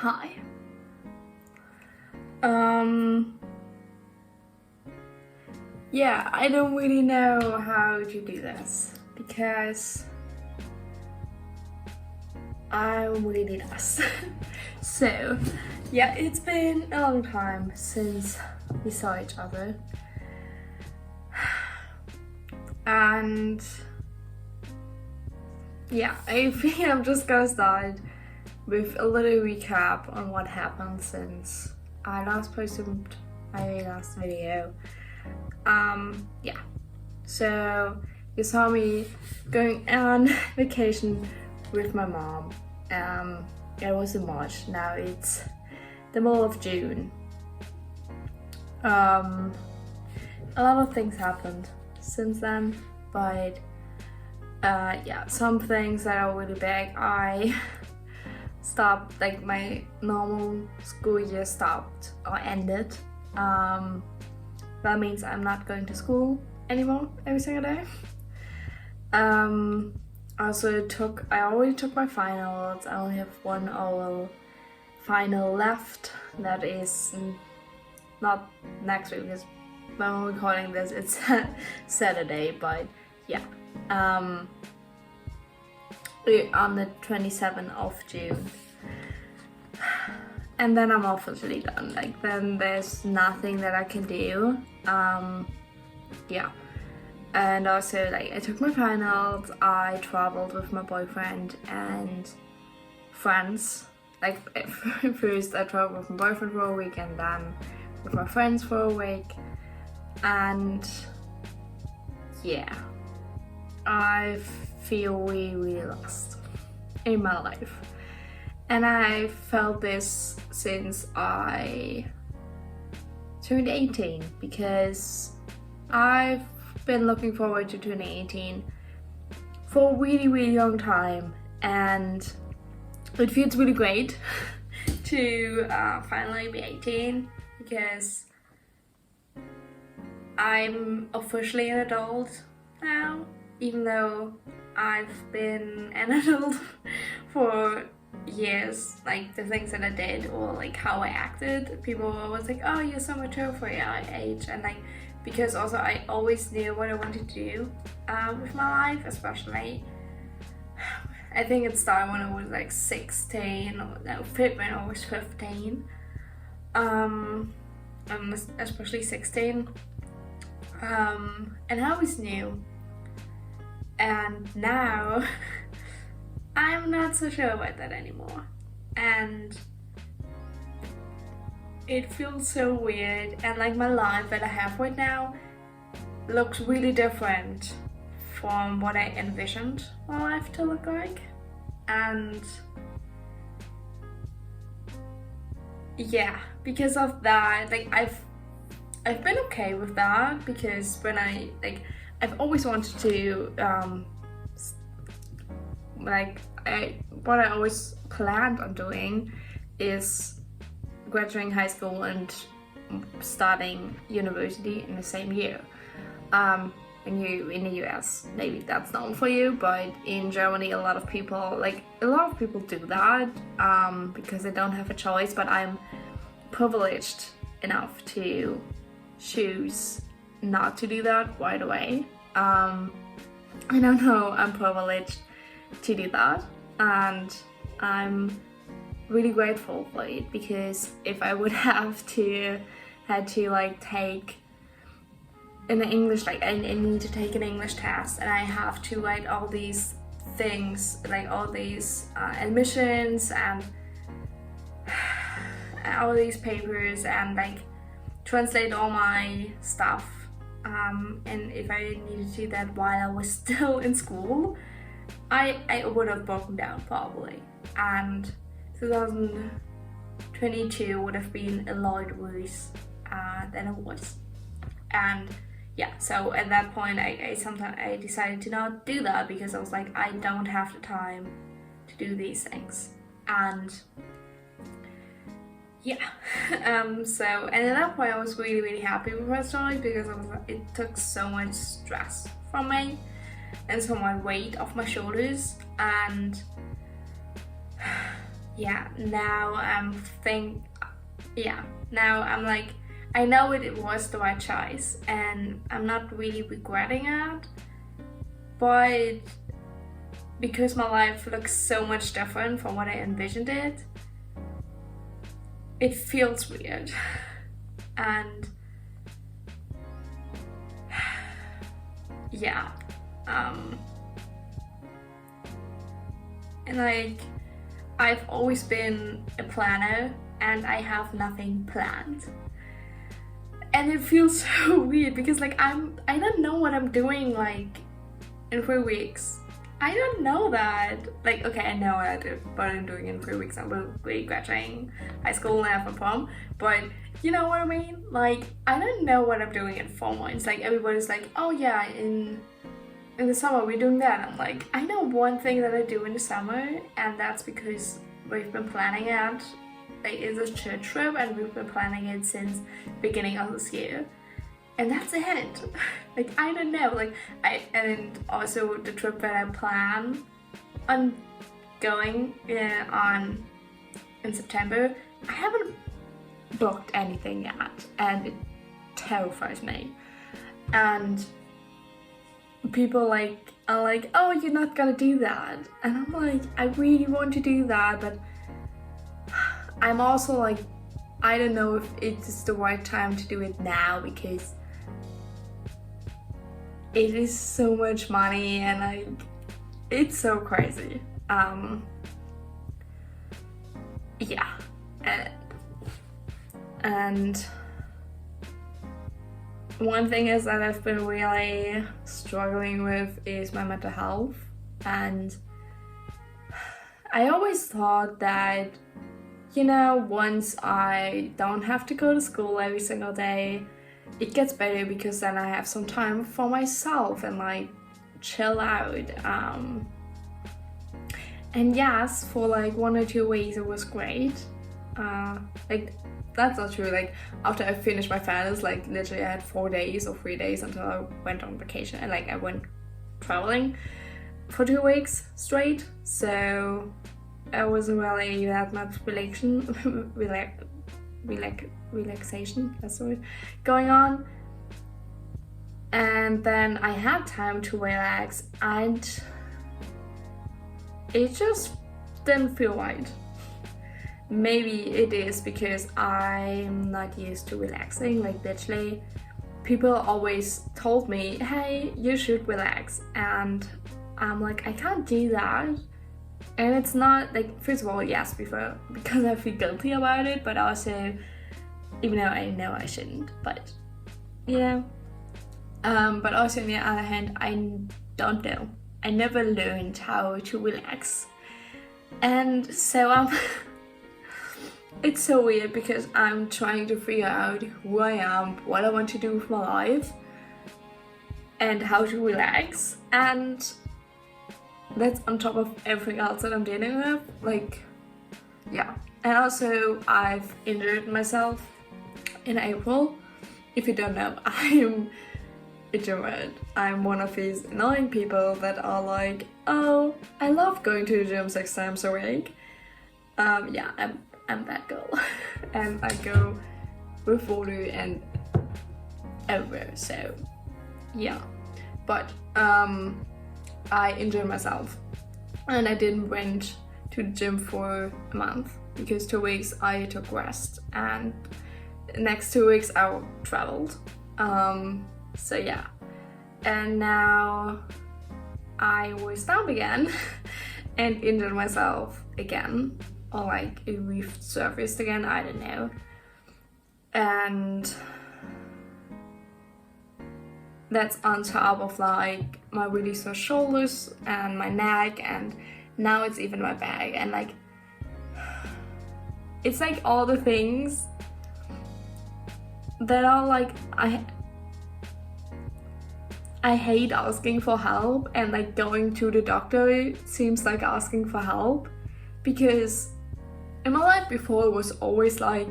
Hi. Um, yeah, I don't really know how to do this because I'm really lost. So, yeah, it's been a long time since we saw each other. And yeah, I think I'm just gonna start with a little recap on what happened since I last posted my last video. Yeah, so you saw me going on vacation with my mom. It was in March, now it's the middle of June. A lot of things happened since then, but yeah, some things that are really big. I stopped, like my normal school year stopped or ended. That means I'm not going to school anymore every single day. I already took my finals. I only have one oral final left. That is not next week because when I'm recording this it's Saturday, but yeah. On the 27th of June. And then I'm officially done. Like, then there's nothing that I can do. Yeah. And also, like, I took my finals, I traveled with my boyfriend and friends. Like, first I traveled with my boyfriend for a week and then with my friends for a week. And yeah, I feel really lost in my life. And I felt this since I turned 18 because I've been looking forward to turning 18 for a really long time, and it feels really great to finally be 18 because I'm officially an adult now, even though I've been an adult for years. Like, the things that I did or like how I acted, people were always like, oh, you're so mature for your age. And like, because also I always knew what I wanted to do with my life, especially I think it started when I was like 16 or no, when I was 15, especially 16, and I always knew. And now I'm not so sure about that anymore, and it feels so weird. And like, my life that I have right now looks really different from what I envisioned my life to look like. And yeah, because of that, like, I've been okay with that, because when I've always wanted to what I always planned on doing is graduating high school and starting university in the same year. In the US, maybe that's known for you, but in Germany a lot of people do that because they don't have a choice. But I'm privileged enough to choose not to do that right away. I don't know, I'm privileged to do that, and I'm really grateful for it, because if I would had to like take in the English, like I need to take an English test and I have to write all these things, like all these admissions and all these papers, and like translate all my stuff, and if I needed to do that while I was still in school, I would have broken down probably, and 2022 would have been a lot worse than it was. And yeah, so at that point I decided to not do that, because I was like, I don't have the time to do these things. And yeah, so, and at that point I was really happy with my story, because it took so much stress from me and so much weight off my shoulders. And yeah, now I'm like, I know it was the right choice and I'm not really regretting it, but because my life looks so much different from what I envisioned it feels weird. And yeah, and like, I've always been a planner and I have nothing planned. And it feels so weird because like I don't know what I'm doing like in 3 weeks. I don't know that. Like, okay, I know what I'm doing in 3 weeks. I will be graduating high school and have a prom. But you know what I mean? Like, I don't know what I'm doing in 4 months. Like, everybody's like, oh yeah, in the summer we're doing that. I'm like, I know one thing that I do in the summer, and that's because we've been planning it. Like, it's a church trip, and we've been planning it since beginning of this year. And that's it. Like, I don't know. Like, and also the trip that I plan on going on in September, I haven't booked anything yet, and it terrifies me. And people like are like, oh, you're not gonna do that, and I'm like, I really want to do that, but I'm also like, I don't know if it's the right time to do it now because it is so much money and like, it's so crazy. Yeah, and one thing is that I've been really struggling with is my mental health, and I always thought that, you know, once I don't have to go to school every single day, it gets better because then I have some time for myself and like chill out. And yes, for like 1 or 2 weeks it was great. Like, that's not true. Like, after I finished my finals, like literally I had 4 days or 3 days until I went on vacation, and like I went traveling for 2 weeks straight. So I wasn't really that much relaxation, that's the word, going on. And then I had time to relax, and it just didn't feel right. Maybe it is because I'm not used to relaxing. Like, literally, people always told me, hey, you should relax, and I'm like, I can't do that. And it's not like, first of all, yes, because I feel guilty about it, but also, even though I know I shouldn't, but you know. But also on the other hand, I don't know. I never learned how to relax, and so it's so weird because I'm trying to figure out who I am, what I want to do with my life, and how to relax, and that's on top of everything else that I'm dealing with. Like, yeah. And also, I've injured myself in April. If you don't know, I'm introvert. I'm one of these annoying people that are like, oh, I love going to the gym 6 times a week. Yeah, I'm that girl. And I go with water and everywhere, so yeah. But I injured myself and I didn't went to the gym for a month because 2 weeks I took rest, and the next 2 weeks I traveled. So yeah, and now I was down again and injured myself again, or like it resurfaced again, I don't know. And that's on top of like my really sore shoulders and my neck, and now it's even my back, and like it's like all the things that are like, I hate asking for help, and like going to the doctor seems like asking for help, because in my life before it was always like,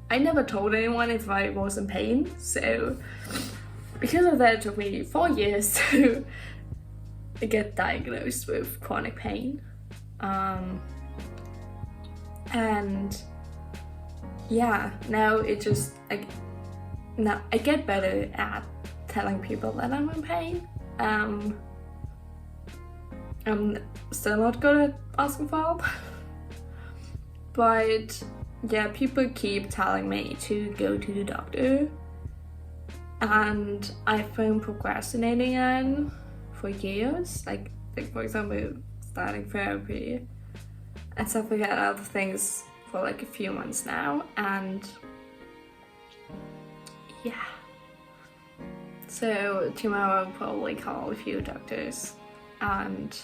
I never told anyone if I was in pain, so because of that it took me 4 years to get diagnosed with chronic pain. And yeah, now it just like now I get better at telling people that I'm in pain. I'm still not good at asking for help. But yeah, people keep telling me to go to the doctor, and I've been procrastinating it for years. Like for example, starting therapy and stuff like that, other things for like a few months now, and yeah. So tomorrow I'll probably call a few doctors and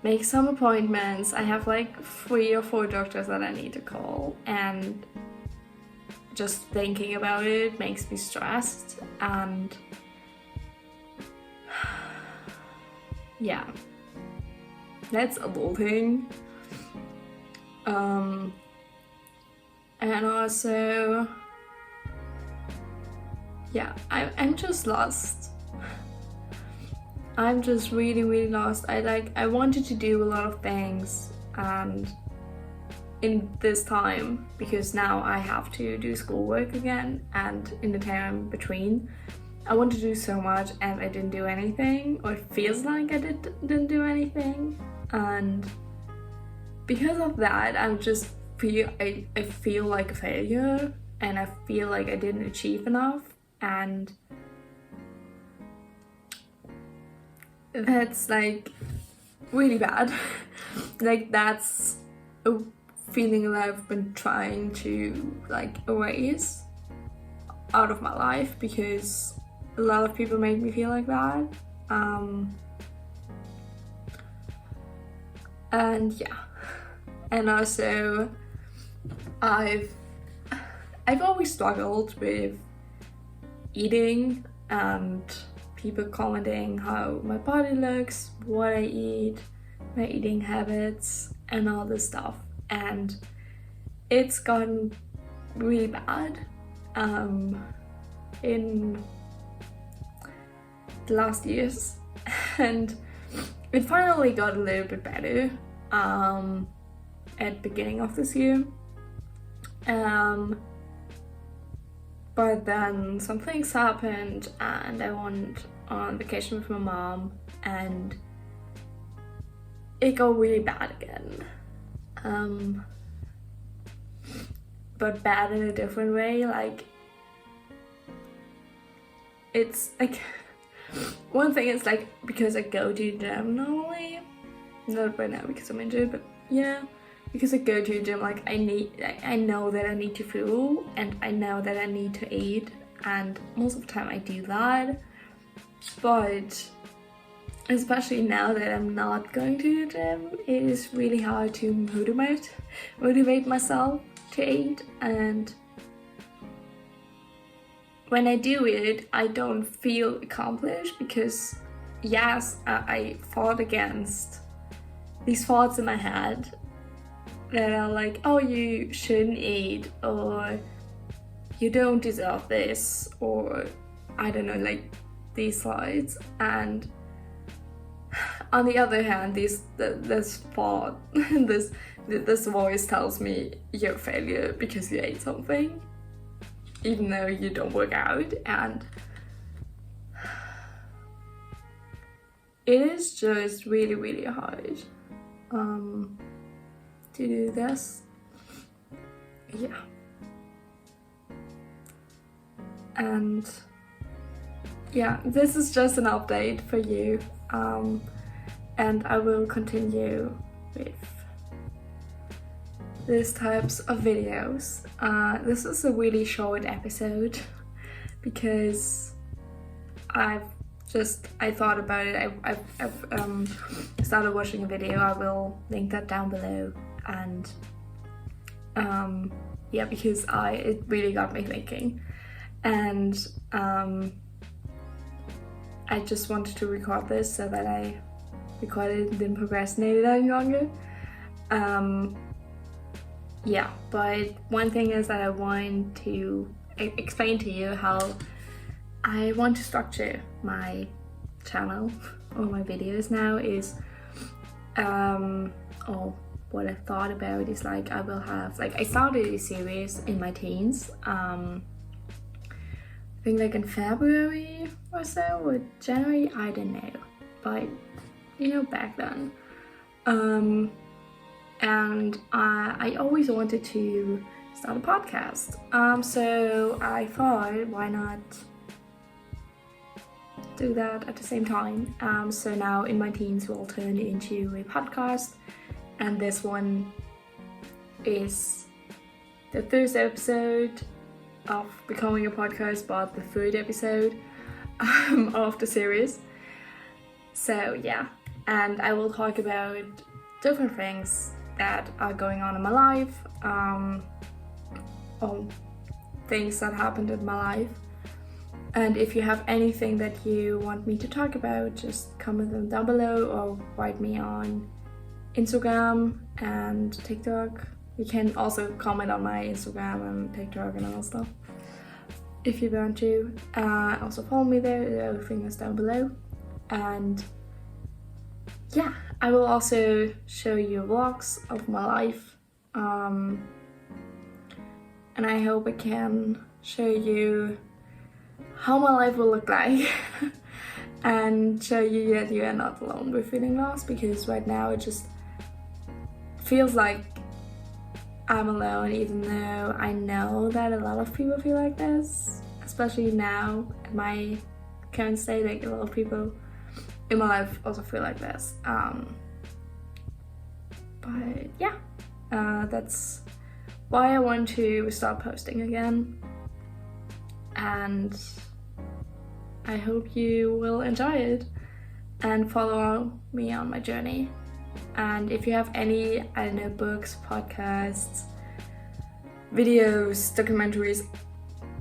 make some appointments. I have like 3 or 4 doctors that I need to call, and just thinking about it makes me stressed, and yeah, that's a little thing. And also, yeah, I'm just lost. I'm just really lost. I wanted to do a lot of things, and in this time, because now I have to do schoolwork again, and in the time between, I want to do so much and I didn't do anything, or it feels like I didn't do anything, and because of that, I feel like a failure, and I feel like I didn't achieve enough, and that's like really bad. Like that's a feeling that I've been trying to like erase out of my life, because a lot of people made me feel like that. And yeah, and also I've always struggled with eating and people commenting how my body looks, what I eat, my eating habits, and all this stuff. And it's gotten really bad in the last years, and it finally got a little bit better at the beginning of this year. But then some things happened, and I went on vacation with my mom, and it got really bad again. But bad in a different way. Like, it's like one thing is like, because I go to the gym normally, not right now because I'm injured, but yeah, because I go to the gym, like I know that I need to fuel, and I know that I need to eat, and most of the time I do that. But especially now that I'm not going to the gym, it is really hard to motivate myself to eat, and when I do it, I don't feel accomplished, because yes, I fought against these thoughts in my head that are like, oh, you shouldn't eat, or you don't deserve this, or I don't know, like these thoughts. And on the other hand, this thought, this voice tells me you're a failure because you ate something, even though you don't work out. And it is just really hard to do this. Yeah. And yeah, this is just an update for you, and I will continue with these types of videos. This is a really short episode because I thought about it. I've started watching a video. I will link that down below, and yeah, because it really got me thinking, and I just wanted to record this so that I recorded and didn't procrastinate it any longer. Yeah, but one thing is that I want to explain to you how I want to structure my channel or my videos now is Or what I thought about is like I will have like I started a series in my teens. I think like in February or so, or January, I don't know, but back then. And I always wanted to start a podcast. So I thought, why not do that at the same time? So now in my teens will turn into a podcast, and this one is the first episode of becoming a podcast, but the third episode of the series. So yeah, and I will talk about different things that are going on in my life, or things that happened in my life. And if you have anything that you want me to talk about, just comment them down below or write me on Instagram and TikTok. You can also comment on my Instagram and TikTok and all stuff if you want to. Also follow me there, everything is down below. And yeah, I will also show you vlogs of my life, and I hope I can show you how my life will look like and show you that you are not alone with feeling lost, because right now it just feels like I'm alone, even though I know that a lot of people feel like this, especially now at my current state. Like a lot of people in my life also feel like this. But yeah, that's why I want to start posting again, and I hope you will enjoy it and follow me on my journey. And if you have any, I don't know, books, podcasts, videos, documentaries,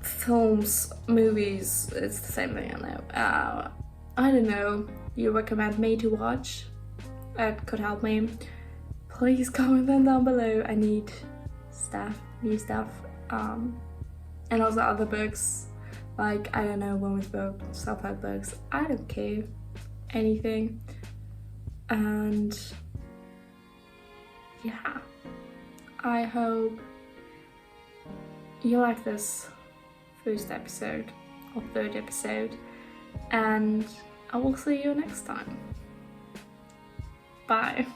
films, movies, it's the same thing, I know. I don't know, you recommend me to watch that could help me, please comment them down below. I need new stuff, and also other books, like, I don't know, women's books, self-help books, I don't care, anything. And yeah, I hope you like this first episode or third episode, and I will see you next time. Bye.